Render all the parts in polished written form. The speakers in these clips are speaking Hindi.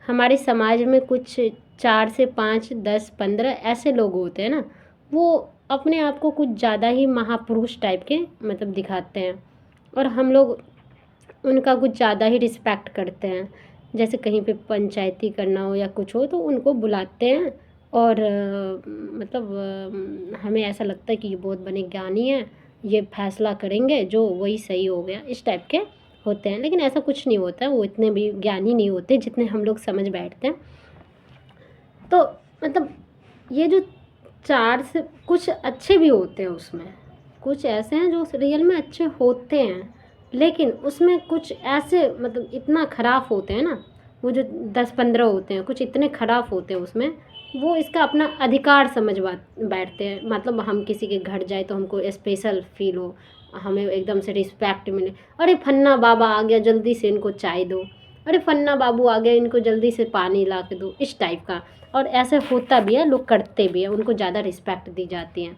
हमारे समाज में कुछ 4 से 5, 10, 15 ऐसे लोग होते हैं ना, वो अपने आप को कुछ ज़्यादा ही महापुरुष टाइप के मतलब दिखाते हैं, और हम लोग उनका कुछ ज़्यादा ही रिस्पेक्ट करते हैं। जैसे कहीं पे पंचायती करना हो या कुछ हो तो उनको बुलाते हैं, और मतलब हमें ऐसा लगता है कि ये बहुत बड़े ज्ञानी हैं, ये फैसला करेंगे जो वही सही हो गया, इस टाइप के होते हैं। लेकिन ऐसा कुछ नहीं होता है, वो इतने भी ज्ञानी नहीं होते जितने हम लोग समझ बैठते हैं। तो मतलब ये जो 4 से कुछ अच्छे भी होते हैं उसमें, कुछ ऐसे हैं जो रियल में अच्छे होते हैं, लेकिन उसमें कुछ ऐसे मतलब इतना खराब होते हैं ना, वो जो 10-15 होते हैं कुछ इतने खराब होते हैं उसमें, वो इसका अपना अधिकार समझ बैठते हैं। मतलब हम किसी के घर जाए तो हमको स्पेशल फील हो, हमें एकदम से रिस्पेक्ट मिले, अरे फन्ना बाबा आ गया जल्दी से इनको चाय दो, अरे फन्ना बाबू आ गया इनको जल्दी से पानी ला के दो, इस टाइप का। और ऐसे होता भी है, लोग करते भी हैं, उनको ज़्यादा रिस्पेक्ट दी जाती है।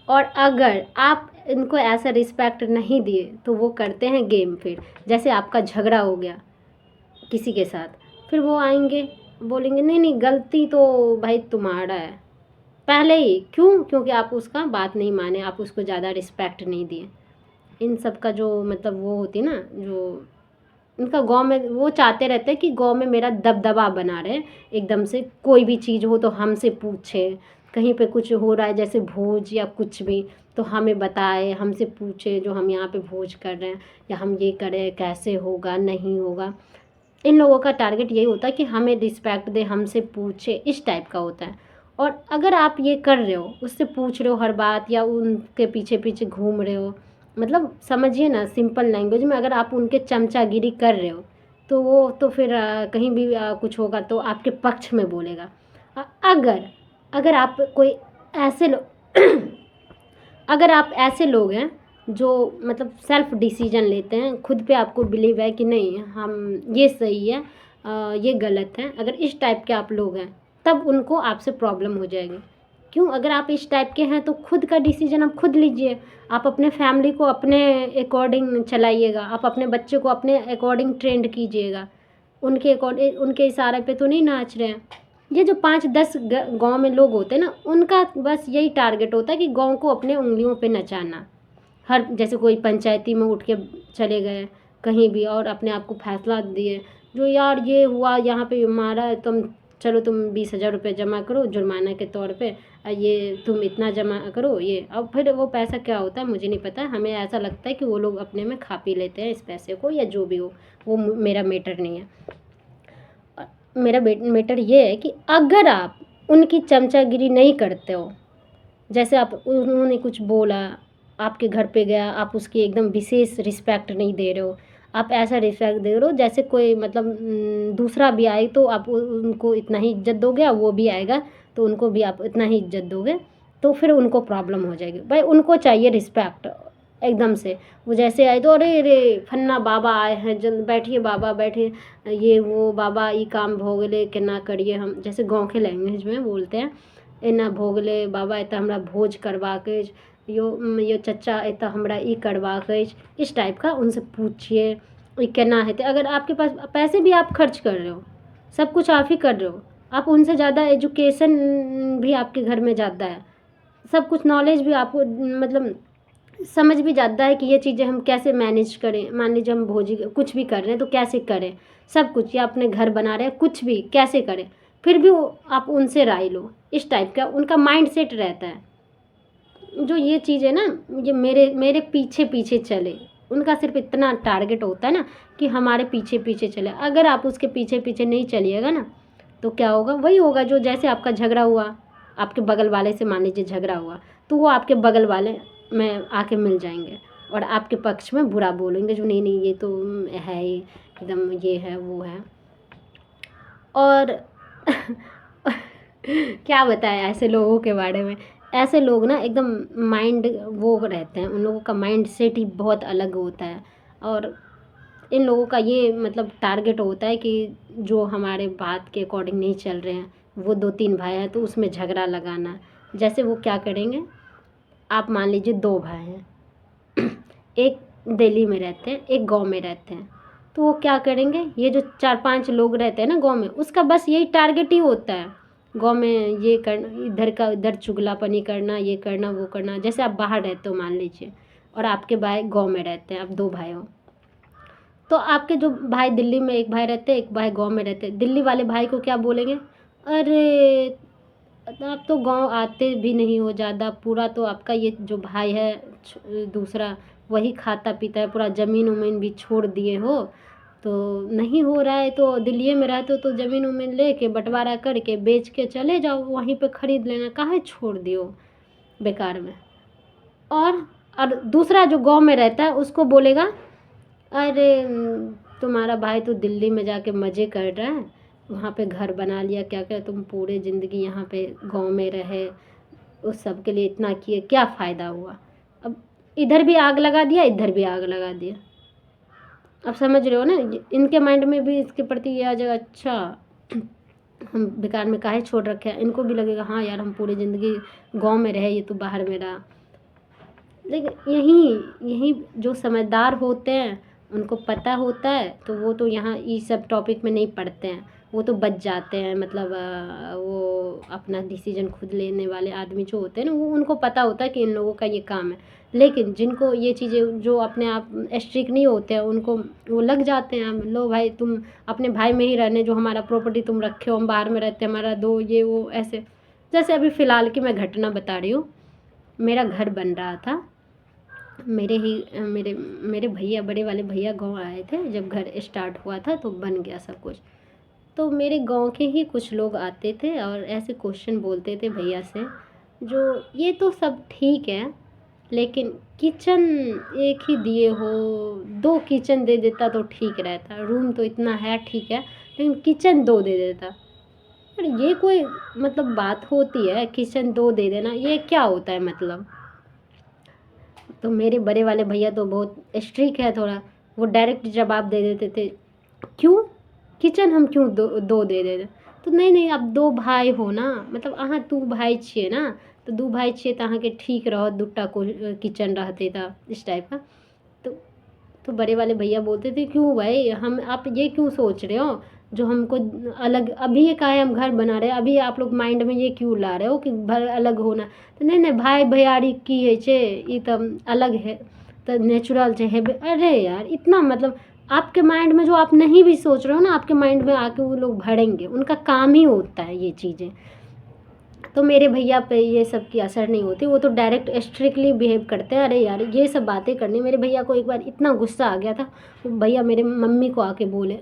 और अगर आप इनको ऐसा रिस्पेक्ट नहीं दिए तो वो करते हैं गेम। फिर जैसे आपका झगड़ा हो गया किसी के साथ, फिर वो आएंगे बोलेंगे नहीं नहीं गलती तो भाई तुम्हारा है, पहले ही क्यों, क्योंकि आप उसका बात नहीं माने, आप उसको ज़्यादा रिस्पेक्ट नहीं दिए। इन सब का जो मतलब वो होती है ना, जो उनका गांव में वो चाहते रहते हैं कि गांव में मेरा दबदबा बना रहे, एकदम से कोई भी चीज़ हो तो हमसे पूछे, कहीं पे कुछ हो रहा है जैसे भोज या कुछ भी तो हमें बताए, हमसे पूछे जो हम यहाँ पे भोज कर रहे हैं या हम ये करें कैसे होगा नहीं होगा। इन लोगों का टारगेट यही होता है कि हमें रिस्पेक्ट दे, हमसे पूछे, इस टाइप का होता है। और अगर आप ये कर रहे हो, उससे पूछ रहे हो हर बात या उनके पीछे पीछे घूम रहे हो, मतलब समझिए ना सिंपल लैंग्वेज में, अगर आप उनके चमचागिरी कर रहे हो तो वो तो फिर कहीं भी कुछ होगा तो आपके पक्ष में बोलेगा। अगर अगर आप कोई ऐसे अगर आप ऐसे लोग हैं जो मतलब सेल्फ डिसीजन लेते हैं, खुद पे आपको बिलीव है कि नहीं हम ये सही है ये गलत है, अगर इस टाइप के आप लोग हैं तब उनको आपसे प्रॉब्लम हो जाएगी। क्यों? अगर आप इस टाइप के हैं तो खुद का डिसीजन आप खुद लीजिए, आप अपने फैमिली को अपने अकॉर्डिंग चलाइएगा, आप अपने बच्चे को अपने अकॉर्डिंग ट्रेंड कीजिएगा, उनके अकॉर्डिंग उनके इशारे पे तो नहीं नाच रहे हैं। ये जो 5-10 गांव में लोग होते हैं ना, उनका बस यही टारगेट होता है कि गांव को अपने उंगलियों पे नचाना। हर जैसे कोई पंचायती में उठ के चले गए कहीं भी और अपने आप को फैसला दिए, जो यार ये हुआ यहाँ पे मारा है, तुम चलो तुम 20,000 रुपये जमा करो जुर्माना के तौर पे, ये तुम इतना जमा करो ये। अब फिर वो पैसा क्या होता है मुझे नहीं पता, हमें ऐसा लगता है कि वो लोग अपने में खा पी लेते हैं इस पैसे को या जो भी हो, वो मेरा मैटर नहीं है। मेरा मैटर ये है कि अगर आप उनकी चमचागिरी नहीं करते हो, जैसे आप उन्होंने कुछ बोला आपके घर पे गया, आप उसकी एकदम विशेष रिस्पेक्ट नहीं दे रहे हो, आप ऐसा रिस्पेक्ट दे रहे हो जैसे कोई मतलब दूसरा भी आए तो आप उनको इतना ही इज्जत दोगे, वो भी आएगा तो उनको भी आप इतना ही इज्जत दोगे, तो फिर उनको प्रॉब्लम हो जाएगी। भाई उनको चाहिए रिस्पेक्ट एकदम से। वो जैसे आए तो अरे अरे फन्ना बाबा आए हैं, जल्द बैठिए बाबा बैठिए, ये वो बाबा ये काम भोगले के ना करिए, हम जैसे गाँव के लैंग्वेज में बोलते हैं, एना भोगले बाबा एता हमरा भोज करवा के यो चचा एता हमरा ई करवा के, इस टाइप का उनसे पूछिए ये केना है। अगर आपके पास पैसे भी आप खर्च कर रहे हो, सब कुछ आप ही कर रहे हो, आप उनसे ज़्यादा एजुकेशन भी आपके घर में ज़्यादा है, सब कुछ नॉलेज भी आपको मतलब समझ भी जाता है कि ये चीज़ें हम कैसे मैनेज करें। मान लीजिए हम भोजी कुछ भी कर रहे हैं तो कैसे करें, सब कुछ, या अपने घर बना रहे हैं कुछ भी कैसे करें, फिर भी आप उनसे राय लो, इस टाइप का उनका माइंड सेट रहता है। जो ये चीज़ है ना, ये मेरे मेरे पीछे पीछे चले, उनका सिर्फ इतना टारगेट होता है ना कि हमारे पीछे पीछे चले। अगर आप उसके पीछे पीछे नहीं चलिएगा ना तो क्या होगा, वही होगा जो जैसे आपका झगड़ा हुआ आपके बगल वाले से, मान लीजिए झगड़ा हुआ तो वो आपके बगल वाले में आके मिल जाएंगे और आपके पक्ष में बुरा बोलेंगे, जो नहीं नहीं ये तो है ही एकदम ये है वो है। और क्या बताएं ऐसे लोगों के बारे में। ऐसे लोग ना एकदम माइंड वो रहते हैं, उन लोगों का माइंड सेट ही बहुत अलग होता है। और इन लोगों का ये मतलब टारगेट होता है कि जो हमारे बात के अकॉर्डिंग नहीं चल रहे हैं, वो 2-3 भाई हैं तो उसमें झगड़ा लगाना। जैसे वो क्या करेंगे, आप मान लीजिए 2 भाई हैं, एक दिल्ली में रहते हैं एक गांव में रहते हैं, तो वो क्या करेंगे, ये जो 4-5 लोग रहते हैं ना गाँव में, उसका बस यही टारगेट ही होता है गाँव में, ये करना, इधर का इधर चुगलापनी करना, ये करना वो करना। जैसे आप बाहर रहते हो मान लीजिए, और आपके भाई गाँव में रहते हैं, आप 2 भाई हो, तो आपके जो भाई दिल्ली में, एक भाई रहते हैं, एक भाई गाँव में रहते हैं, दिल्ली वाले भाई को क्या बोलेंगे, अरे आप तो गाँव आते भी नहीं हो ज़्यादा, पूरा तो आपका ये जो भाई है दूसरा, वही खाता पीता है, पूरा ज़मीन उमीन भी छोड़ दिए हो, तो नहीं हो रहा है तो दिल्ली में रहते हो तो ज़मीन उमीन लेके बंटवारा करके बेच के चले जाओ, वहीं पे ख़रीद लेना, काहे छोड़ दियो बेकार में। और दूसरा जो गाँव में रहता है उसको बोलेगा, अरे तुम्हारा भाई तो दिल्ली में जाके मज़े कर रहा है, वहाँ पे घर बना लिया, क्या क्या, तुम पूरे ज़िंदगी यहाँ पे गांव में रहे, उस सब के लिए इतना किए, क्या फ़ायदा हुआ। अब इधर भी आग लगा दिया, इधर भी आग लगा दिया। अब समझ रहे हो ना, इनके माइंड में भी इसके प्रति ये आ जाएगा, अच्छा हम बेकार में काहे छोड़ रखे हैं। इनको भी लगेगा हाँ यार, हम पूरी ज़िंदगी गाँव में रहे, ये तो बाहर में रहा। लेकिन यही जो समझदार होते हैं उनको पता होता है, तो वो तो यहाँ ये सब टॉपिक में नहीं पढ़ते हैं, वो तो बच जाते हैं। मतलब वो अपना डिसीजन खुद लेने वाले आदमी जो होते हैं ना, वो उनको पता होता है कि इन लोगों का ये काम है। लेकिन जिनको ये चीज़ें, जो अपने आप स्ट्रिक्ट नहीं होते हैं, उनको वो लग जाते हैं, लो भाई तुम अपने भाई में ही रहने, जो हमारा प्रॉपर्टी तुम रखे हो, हम बाहर में रहते हैं, हमारा दो, ये वो ऐसे। जैसे अभी फ़िलहाल की मैं घटना बता रही हूँ, मेरा घर बन रहा था, मेरे भैया, बड़े वाले भैया गांव आए थे, जब घर स्टार्ट हुआ था तो बन गया सब कुछ। तो मेरे गांव के ही कुछ लोग आते थे और ऐसे क्वेश्चन बोलते थे भैया से, जो ये तो सब ठीक है, लेकिन किचन एक ही दिए हो, 2 किचन दे देता तो ठीक रहता, रूम तो इतना है ठीक है, लेकिन किचन 2 दे देता। अरे ये कोई मतलब बात होती है, किचन 2 दे देना, ये क्या होता है मतलब। तो मेरे बड़े वाले भैया तो बहुत स्ट्रिक्ट है थोड़ा, वो डायरेक्ट जवाब दे देते थे, क्यों किचन हम क्यों दो दे देते। तो नहीं नहीं, आप 2 भाई हो ना, मतलब अहाँ 2 भाई छिए ना, तो 2 भाई छिए तो अहाँ के ठीक रहो, 2टा को किचन रहते था, इस टाइप का। तो बड़े वाले भैया बोलते थे, क्यों भाई, हम आप ये क्यों सोच रहे हो, जो हमको अलग, अभी ये काहे हम घर बना रहे हैं, अभी आप लोग माइंड में ये क्यों ला रहे हो कि घर अलग होना। तो नहीं नहीं भाई भैयारी की है छे, ये तो अलग है, तो नेचुरल है। अरे यार इतना मतलब, आपके माइंड में जो आप नहीं भी सोच रहे हो ना, आपके माइंड में आके वो लोग भरेंगे, उनका काम ही होता है ये चीज़ें। तो मेरे भैया पे ये सब की असर नहीं होती, वो तो डायरेक्ट स्ट्रिक्टली बिहेव करते हैं। अरे यार ये सब बातें करनी, मेरे भैया को एक बार इतना गुस्सा आ गया था, भैया मेरे मम्मी को आके बोले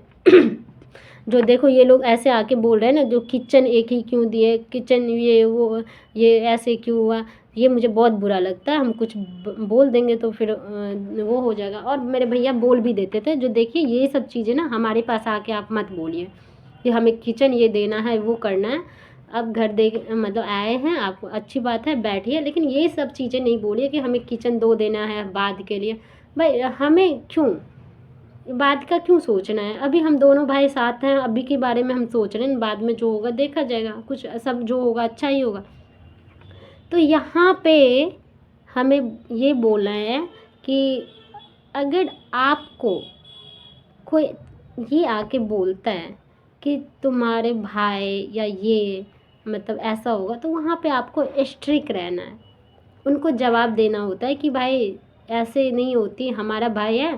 जो देखो ये लोग ऐसे आके बोल रहे हैं ना, जो किचन एक ही क्यों दिए, किचन ये वो, ये ऐसे क्यों हुआ, ये मुझे बहुत बुरा लगता है, हम कुछ बोल देंगे तो फिर वो हो जाएगा। और मेरे भैया बोल भी देते थे, जो देखिए ये सब चीज़ें ना हमारे पास आके आप मत बोलिए कि हमें किचन ये देना है, वो करना है। अब घर देख मतलब आए हैं, आपको अच्छी बात है, बैठिए, लेकिन ये सब चीज़ें नहीं बोलिए कि हमें किचन 2 देना है बाद के लिए। भाई हमें क्यों, बाद का क्यों सोचना है, अभी हम दोनों भाई साथ हैं, अभी के बारे में हम सोच रहे हैं, बाद में जो होगा देखा जाएगा, कुछ सब जो होगा अच्छा ही होगा। तो यहाँ पे हमें ये बोलना है कि अगर आपको कोई ये आके बोलता है कि तुम्हारे भाई या ये मतलब ऐसा होगा, तो वहाँ पे आपको स्ट्रिक्ट रहना है, उनको जवाब देना होता है कि भाई ऐसे नहीं होती, हमारा भाई है,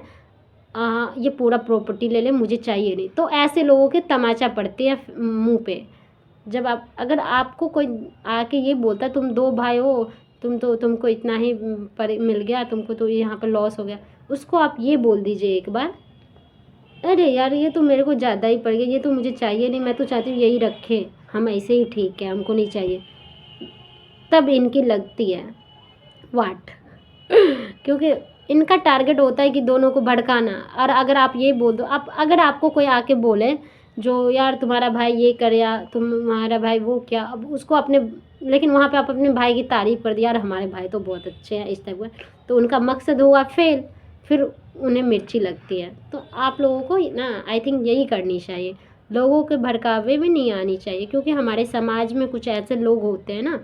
ये पूरा प्रॉपर्टी ले ले, मुझे चाहिए नहीं। तो ऐसे लोगों के तमाचा पड़ती है मुंह पे। जब आप, अगर आपको कोई आके ये बोलता है तुम 2 भाई हो, तुमको इतना ही पर मिल गया, तुमको तो यहाँ पर लॉस हो गया, उसको आप ये बोल दीजिए एक बार, अरे यार ये तो मेरे को ज़्यादा ही पड़ गया, ये तो मुझे चाहिए नहीं, मैं तो चाहती हूँ यही रखे, हम ऐसे ही ठीक है, हमको नहीं चाहिए। तब इनकी लगती है वाट क्योंकि इनका टारगेट होता है कि दोनों को भड़काना। और अगर आप ये बोल दो, आप अगर आपको कोई आके बोले जो यार तुम्हारा भाई ये कर, या तुम्हारा भाई वो क्या, अब उसको अपने, लेकिन वहाँ पे आप अपने भाई की तारीफ़ कर दिया, यार हमारे भाई तो बहुत अच्छे हैं, इस टाइप का, तो उनका मकसद हुआ फेल, फिर उन्हें मिर्ची लगती है। तो आप लोगों को ना आई थिंक यही करनी चाहिए, लोगों के भड़कावे में नहीं आनी चाहिए, क्योंकि हमारे समाज में कुछ ऐसे लोग होते हैं ना,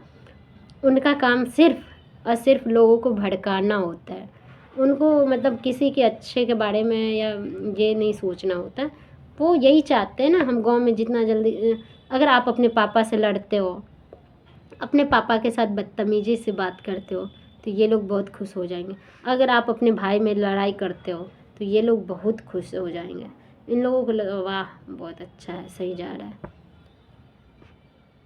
उनका काम सिर्फ और सिर्फ लोगों को भड़काना होता है। उनको मतलब किसी के अच्छे के बारे में या ये नहीं सोचना होता। वो यही चाहते हैं ना, हम गाँव में जितना जल्दी अगर आप अपने पापा से लड़ते हो, अपने पापा के साथ बदतमीज़ी से बात करते हो, तो ये लोग बहुत खुश हो जाएंगे। अगर आप अपने भाई में लड़ाई करते हो तो ये लोग बहुत खुश हो जाएंगे। इन लोगों को लगा वाह बहुत अच्छा है, सही जा रहा है।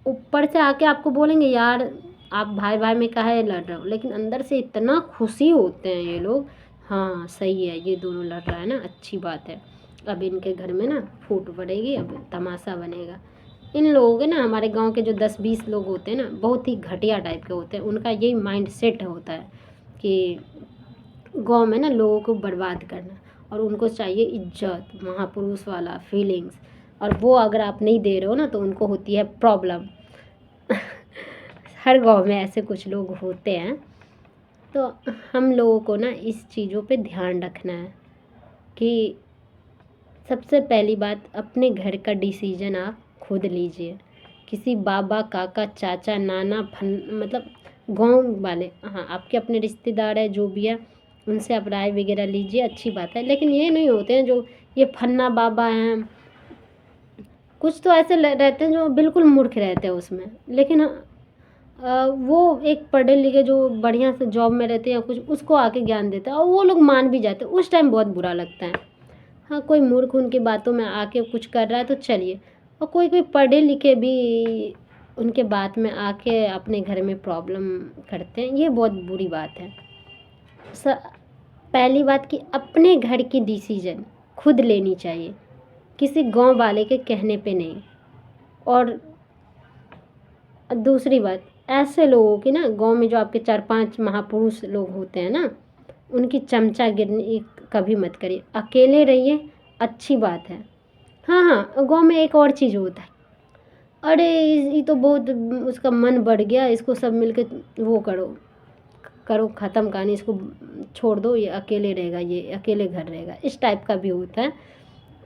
ऊपर से आके आपको बोलेंगे यार आप भाई भाई में काहे लड़ रहे हो, लेकिन अंदर से इतना खुशी होते हैं ये लोग। हाँ सही है, ये दोनों लड़ रहा है ना, अच्छी बात है। अब इनके घर में ना फूट पड़ेगी, अब तमाशा बनेगा। इन लोगों के ना, हमारे गांव के जो 10-20 लोग होते हैं ना, बहुत ही घटिया टाइप के होते हैं। उनका यही माइंड सेट होता है कि गांव में ना लोगों को बर्बाद करना, और उनको चाहिए इज्जत, महापुरुष वाला फीलिंग्स। और वो अगर आप नहीं दे रहे हो ना तो उनको होती है प्रॉब्लम। हर गांव में ऐसे कुछ लोग होते हैं। तो हम लोगों को ना इस चीज़ों पे ध्यान रखना है कि सबसे पहली बात, अपने घर का डिसीजन आप खुद लीजिए। किसी बाबा काका चाचा नाना मतलब गांव वाले, हाँ आपके अपने रिश्तेदार है जो भी है, उनसे आप राय वगैरह लीजिए, अच्छी बात है। लेकिन ये नहीं होते हैं जो ये फन्ना बाबा हैं, कुछ तो ऐसे रहते हैं जो बिल्कुल मूर्ख रहते हैं उसमें। लेकिन वो एक पढ़े लिखे जो बढ़िया से जॉब में रहते हैं या कुछ, उसको आके ज्ञान देता है और वो लोग मान भी जाते हैं, उस टाइम बहुत बुरा लगता है। हाँ कोई मूर्ख उनकी बातों में आके कुछ कर रहा है तो चलिए, और कोई कोई पढ़े लिखे भी उनके बात में आके अपने घर में प्रॉब्लम करते हैं, ये बहुत बुरी बात है। स पहली बात कि अपने घर की डिसीजन खुद लेनी चाहिए, किसी गांव वाले के कहने पे नहीं। और दूसरी बात, ऐसे लोगों की ना गांव में जो आपके 4-5 महापुरुष लोग होते हैं ना, उनकी चमचागिरी कभी मत करिए, अकेले रहिए, अच्छी बात है। हाँ हाँ, गांव में एक और चीज़ होता है, अरे ये तो बहुत उसका मन बढ़ गया, इसको सब मिलके वो करो करो ख़त्म कहानी, इसको छोड़ दो, ये अकेले रहेगा, ये अकेले घर रहेगा, इस टाइप का भी होता है।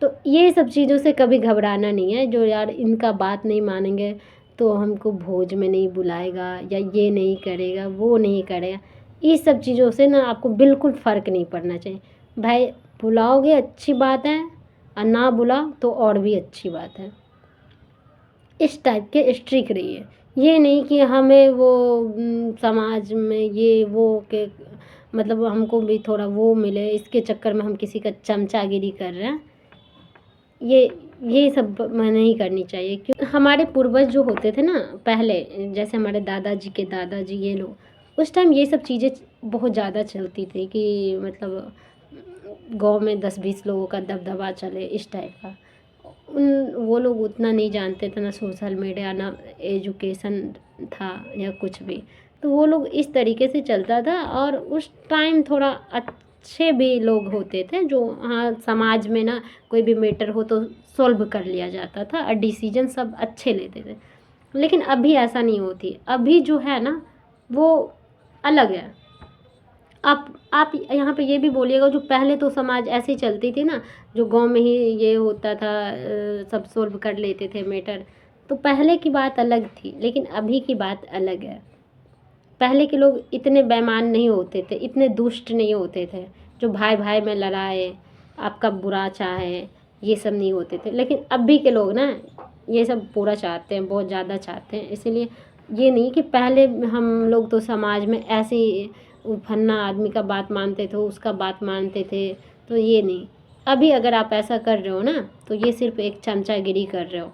तो ये सब चीज़ों से कभी घबराना नहीं है, जो यार इनका बात नहीं मानेंगे तो हमको भोज में नहीं बुलाएगा या ये नहीं करेगा वो नहीं करेगा, इस सब चीज़ों से ना आपको बिल्कुल फ़र्क नहीं पड़ना चाहिए। भाई बुलाओगे अच्छी बात है, और ना बुलाओ तो और भी अच्छी बात है। इस टाइप के स्ट्रिक रहिए, ये नहीं कि हमें वो समाज में ये वो के मतलब हमको भी थोड़ा वो मिले, इसके चक्कर में हम किसी का चमचागिरी कर रहे हैं। ये सब नहीं करनी चाहिए, क्यों हमारे पूर्वज जो होते थे ना पहले, जैसे हमारे दादाजी के दादाजी, ये लोग उस टाइम ये सब चीज़ें बहुत ज़्यादा चलती थी कि मतलब गांव में 10-20 लोगों का दबदबा चले, इस टाइप का। वो लोग उतना नहीं जानते थे, ना सोशल मीडिया ना एजुकेशन था या कुछ भी, तो वो लोग इस तरीके से चलता था। और उस टाइम थोड़ा अच्छे भी लोग होते थे जो, हाँ समाज में ना कोई भी मैटर हो तो सॉल्व कर लिया जाता था और डिसीजन सब अच्छे लेते थे। लेकिन अभी ऐसा नहीं होती, अभी जो है ना वो अलग है। आप यहाँ पे ये भी बोलिएगा, जो पहले तो समाज ऐसे चलती थी ना, जो गांव में ही ये होता था, सब सोल्व कर लेते थे मैटर, तो पहले की बात अलग थी, लेकिन अभी की बात अलग है। पहले के लोग इतने बेईमान नहीं होते थे, इतने दुष्ट नहीं होते थे, जो भाई भाई में लड़ाए, आपका बुरा चाहे, ये सब नहीं होते थे। लेकिन अभी के लोग ना ये सब पूरा चाहते हैं, बहुत ज़्यादा चाहते हैं। इसीलिए ये नहीं कि पहले हम लोग तो समाज में ऐसे ही फन्ना आदमी का बात मानते थे, उसका बात मानते थे, तो ये नहीं। अभी अगर आप ऐसा कर रहे हो ना तो ये सिर्फ एक चमचागिरी कर रहे हो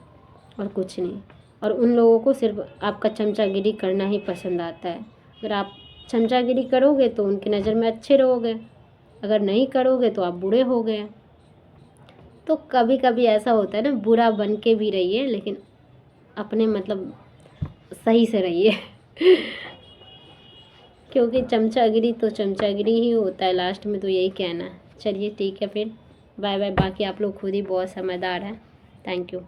और कुछ नहीं। और उन लोगों को सिर्फ आपका चमचागिरी करना ही पसंद आता है। अगर आप चमचागिरी करोगे तो उनकी नज़र में अच्छे रहोगे, अगर नहीं करोगे तो आप बुरे हो गए। तो कभी कभी ऐसा होता है ना, बुरा बन के भी रहिए, लेकिन अपने मतलब सही से रहिए। क्योंकि चमचागिरी तो चमचागिरी ही होता है लास्ट में, तो यही कहना है। चलिए ठीक है फिर, बाय बाय। बाकी आप लोग खुद ही बहुत समझदार हैं। Thank you.